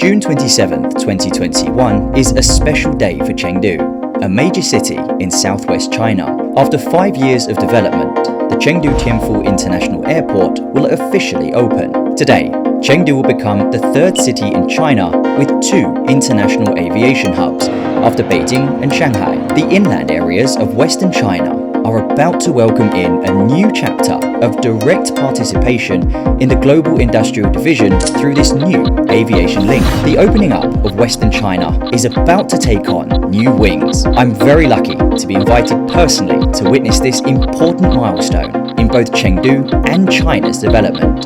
June 27, 2021 is a special day for Chengdu, a major city in southwest China. After 5 years of development, the Chengdu Tianfu International Airport will officially open. Today, Chengdu will become the third city in China with 2 international aviation hubs, after Beijing and Shanghai. The inland areas of Western China are about to welcome in a new chapter of direct participation in the global industrial division through this new aviation link. The opening up of Western China is about to take on new wings. I'm very lucky to be invited personally to witness this important milestone in both Chengdu and China's development.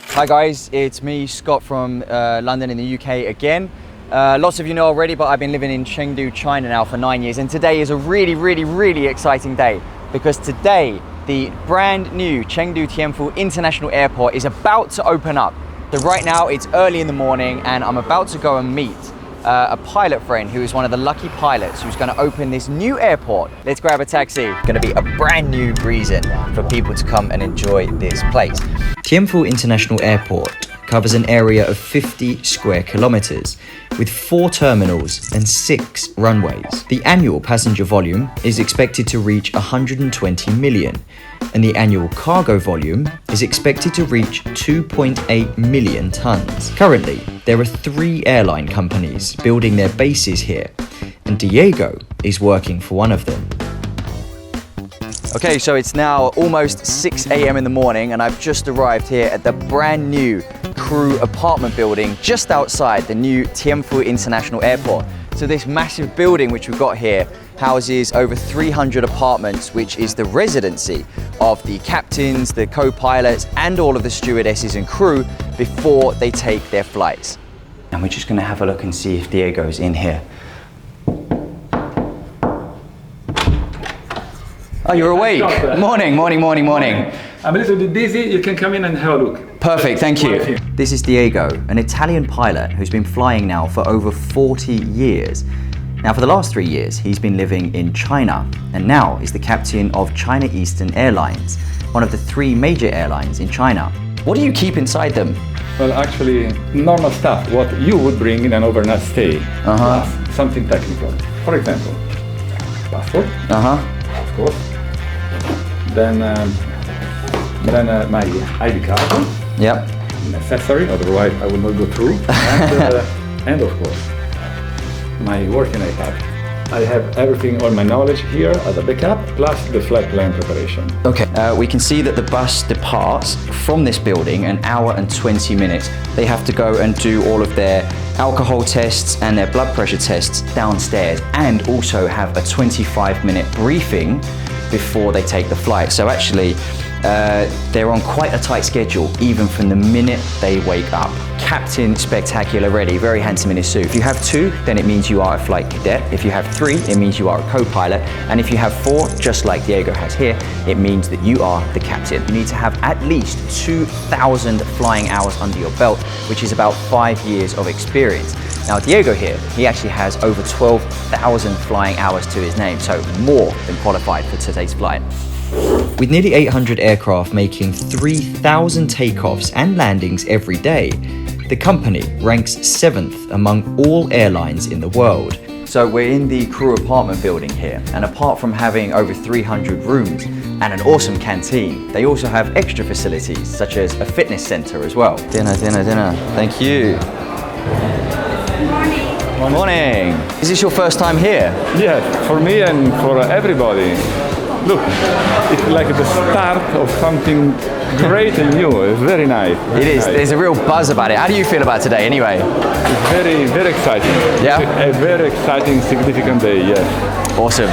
Hi guys, it's me, Scott from London in the UK again. Lots of you know already, but I've been living in Chengdu, China now for 9 years, and today is a really exciting day because today the brand new Chengdu Tianfu International Airport is about to open up. So right now it's early in the morning and I'm about to go and meet a pilot friend who is one of the lucky pilots who's going to open this new airport. Let's grab a taxi. It's going to be a brand new reason for people to come and enjoy this place. Tianfu International Airport covers an area of 50 square kilometers with 4 terminals and 6 runways. The annual passenger volume is expected to reach 120 million, and the annual cargo volume is expected to reach 2.8 million tons. Currently, there are 3 airline companies building their bases here, and Diego is working for one of them. Okay, so it's now almost 6 a.m. in the morning and I've just arrived here at the brand new crew apartment building just outside the new Tianfu International Airport. So this massive building which we've got here houses over 300 apartments, which is the residency of the captains, the co-pilots and all of the stewardesses and crew before they take their flights. And we're just going to have a look and see if Diego's in here. Oh, you're awake. Morning. I'm a little bit busy. You can come in and have a look. Perfect, thank you. This is Diego, an Italian pilot who's been flying now for over 40 years. Now, for the last 3 years, he's been living in China and now is the captain of China Eastern Airlines, one of the 3 major airlines in China. What do you keep inside them? Well, actually, normal stuff, what you would bring in an overnight stay, plus something technical. For example, passport, of course. Then my ID card. Yep. Necessary, otherwise I will not go through. And of course, my working iPad. I have everything, all my knowledge here as a backup, plus the flight plan preparation. Okay, we can see that the bus departs from this building 1 hour and 20 minutes. They have to go and do all of their alcohol tests and their blood pressure tests downstairs and also have a 25-minute briefing before they take the flight. So actually, they're on quite a tight schedule, even from the minute they wake up. Captain Spectacular ready, very handsome in his suit. If you have 2, then it means you are a flight cadet. If you have 3, it means you are a co-pilot. And if you have 4, just like Diego has here, it means that you are the captain. You need to have at least 2,000 flying hours under your belt, which is about 5 years of experience. Now Diego here, he actually has over 12,000 flying hours to his name, so more than qualified for today's flight. With nearly 800 aircraft making 3,000 takeoffs and landings every day, the company ranks 7th among all airlines in the world. So we're in the crew apartment building here, and apart from having over 300 rooms and an awesome canteen, they also have extra facilities such as a fitness center as well. Dinner. Thank you. Morning. Is this your first time here? Yes, for me and for everybody. Look, it's like the start of something great and new. It's very nice. It is. There's a real buzz about it. How do you feel about today anyway? It's very exciting. Yeah? A very exciting, significant day, yes. Awesome.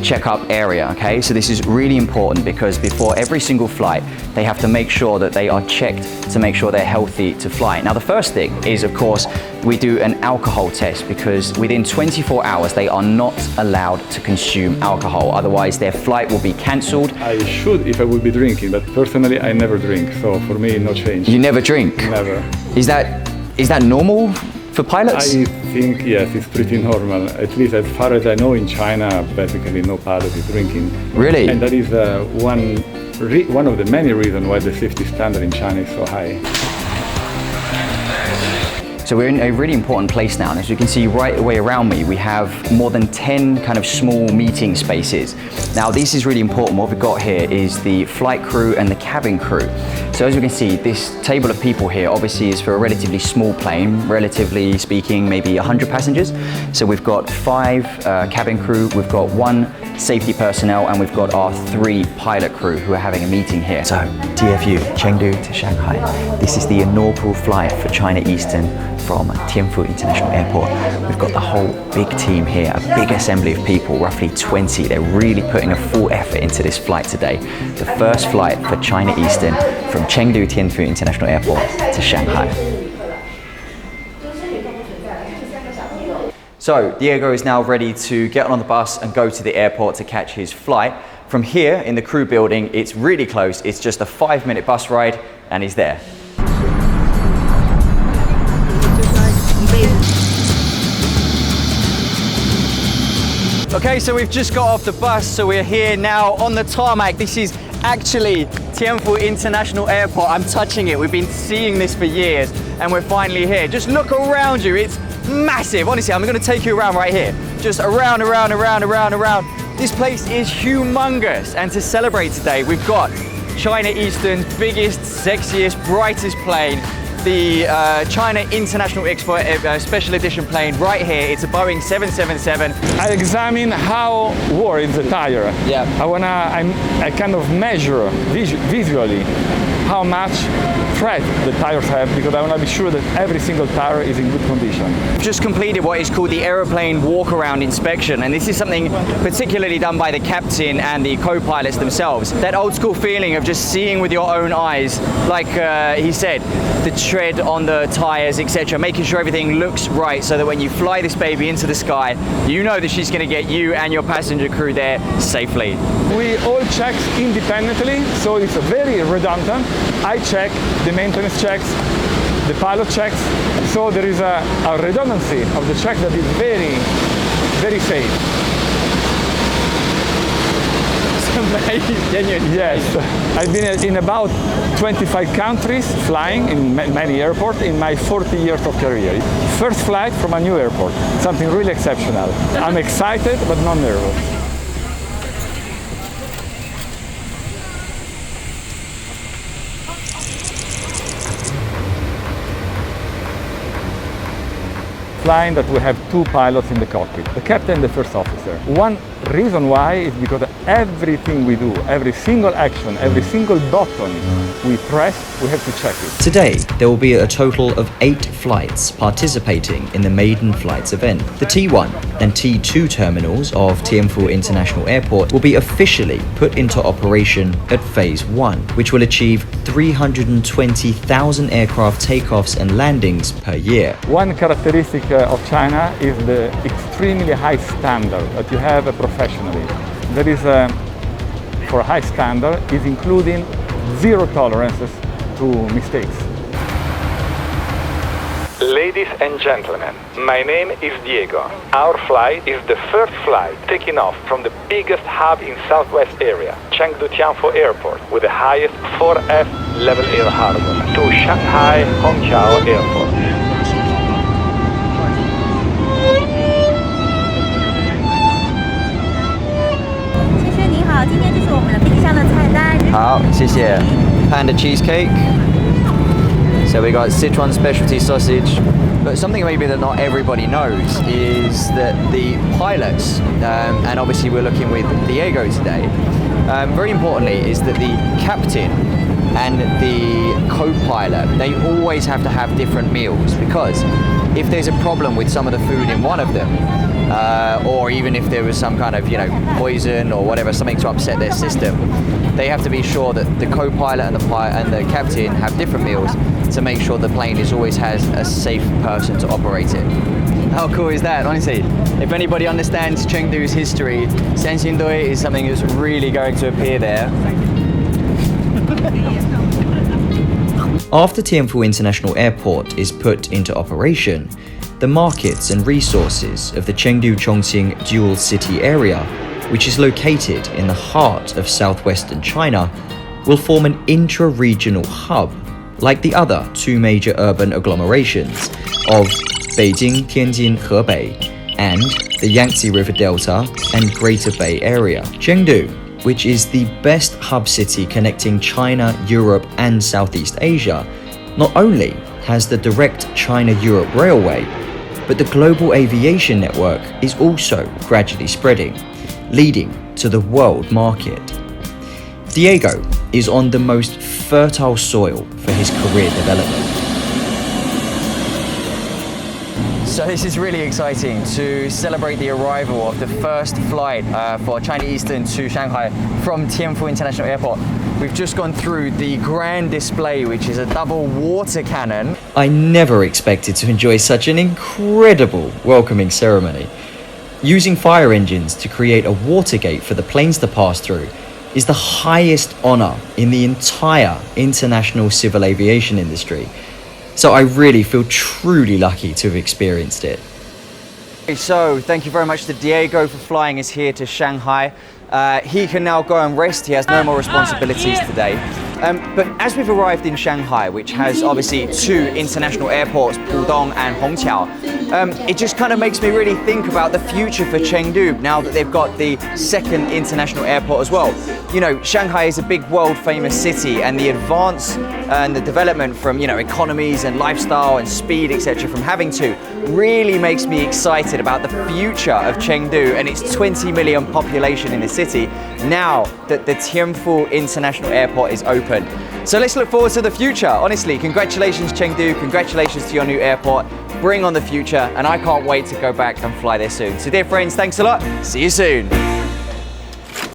Check-up area, okay? So this is really important because before every single flight, they have to make sure that they are checked to make sure they're healthy to fly. Now, the first thing is, of course, we do an alcohol test because within 24 hours, they are not allowed to consume alcohol. Otherwise, their flight will be cancelled. I should if I would be drinking, but personally, I never drink. So for me, no change. You never drink? Never. Is that normal for pilots? I think, yes, it's pretty normal. At least as far as I know, in China, basically no pilot is drinking. Really? And that is one of the many reasons why the safety standard in China is so high. So we're in a really important place now, and as you can see right away around me, we have more than 10 kind of small meeting spaces. Now this is really important. What we've got here is the flight crew and the cabin crew. So as you can see, this table of people here obviously is for a relatively small plane, relatively speaking, maybe 100 passengers. So we've got 5 cabin crew, we've got 1 safety personnel, and we've got our 3 pilot crew who are having a meeting here. So TFU, Chengdu to Shanghai. This is the inaugural flight for China Eastern from Tianfu International Airport. We've got the whole big team here, a big assembly of people, roughly 20. They're really putting a full effort into this flight today. The first flight for China Eastern from Chengdu Tianfu International Airport to Shanghai. So Diego is now ready to get on the bus and go to the airport to catch his flight. From here in the crew building, it's really close. It's just a 5-minute bus ride and he's there. Okay, so we've just got off the bus, so we're here now on the tarmac. This is actually Tianfu International Airport. I'm touching it. We've been seeing this for years and we're finally here. Just look around you. It's massive. Honestly, I'm going to take you around right here. Just around. This place is humongous. And to celebrate today, we've got China Eastern's biggest, sexiest, brightest plane, the China International Export Special Edition plane right here. It's a Boeing 777. I examine how worried the tire. Yeah. I kind of measure visually how much tread the tires have, because I want to be sure that every single tire is in good condition. Just completed what is called the aeroplane walk-around inspection, and this is something particularly done by the captain and the co-pilots themselves. That old school feeling of just seeing with your own eyes, like he said, the tread on the tires, etc., making sure everything looks right so that when you fly this baby into the sky, you know that she's going to get you and your passenger crew there safely. We all check independently, so it's very redundant. I check, the maintenance checks, the pilot checks, so there is a redundancy of the check that is very, very safe. Yes, I've been in about 25 countries flying in many airports in my 40 years of career. First flight from a new airport, something really exceptional. I'm excited but not nervous. Flying that we have 2 pilots in the cockpit, the captain and the first officer. One reason why is because everything we do, every single action, every single button we press, we have to check it. Today, there will be a total of 8 flights participating in the maiden flights event. The T1 and T2 terminals of Tianfu International Airport will be officially put into operation at Phase 1, which will achieve 320,000 aircraft takeoffs and landings per year. One characteristic of China is the extremely high standard that you have professionally. That is, for a high standard, is including 0 tolerances to mistakes. Ladies and gentlemen, my name is Diego. Our flight is the first flight taking off from the biggest hub in Southwest area, Chengdu Tianfu Airport, with the highest 4F level air harbor, to Shanghai Hongqiao Airport. 今天这是我们的冰箱的菜单。好，谢谢。Panda cheesecake. So we got Sichuan specialty sausage. But something maybe that not everybody knows is that the pilots, and obviously we're looking with Diego today, very importantly is that the captain and the co-pilot, they always have to have different meals, because if there's a problem with some of the food in one of them, or even if there was some kind of, poison or whatever, something to upset their system, they have to be sure that the co-pilot and the captain have different meals to make sure the plane always has a safe person to operate it. How cool is that, honestly? If anybody understands Chengdu's history, Senxindui is something that's really going to appear there. After Tianfu International Airport is put into operation, the markets and resources of the Chengdu-Chongqing dual city area, which is located in the heart of southwestern China, will form an intra-regional hub like the other two major urban agglomerations of Beijing, Tianjin, Hebei, and the Yangtze River Delta and Greater Bay Area. Chengdu, which is the best hub city connecting China, Europe, and Southeast Asia, not only has the direct China-Europe railway, but the global aviation network is also gradually spreading, leading to the world market. Diego is on the most fertile soil for his career development. So this is really exciting to celebrate the arrival of the first flight for China Eastern to Shanghai from Tianfu International Airport. We've just gone through the grand display, which is a double water cannon. I never expected to enjoy such an incredible welcoming ceremony. Using fire engines to create a water gate for the planes to pass through is the highest honor in the entire international civil aviation industry. So I really feel truly lucky to have experienced it. So thank you very much to Diego for flying us here to Shanghai. He can now go and rest. He has no more responsibilities today. But as we've arrived in Shanghai, which has obviously two international airports, Pudong and Hongqiao, it just kind of makes me really think about the future for Chengdu now that they've got the second international airport as well. You know, Shanghai is a big world famous city, and the advance and the development from, you know, economies and lifestyle and speed, etc., from having to really makes me excited about the future of Chengdu and its 20 million population in the city now that the Tianfu International Airport is open. So let's look forward to the future. Honestly, congratulations Chengdu, congratulations to your new airport. Bring on the future, and I can't wait to go back and fly there soon. So dear friends, thanks a lot. See you soon.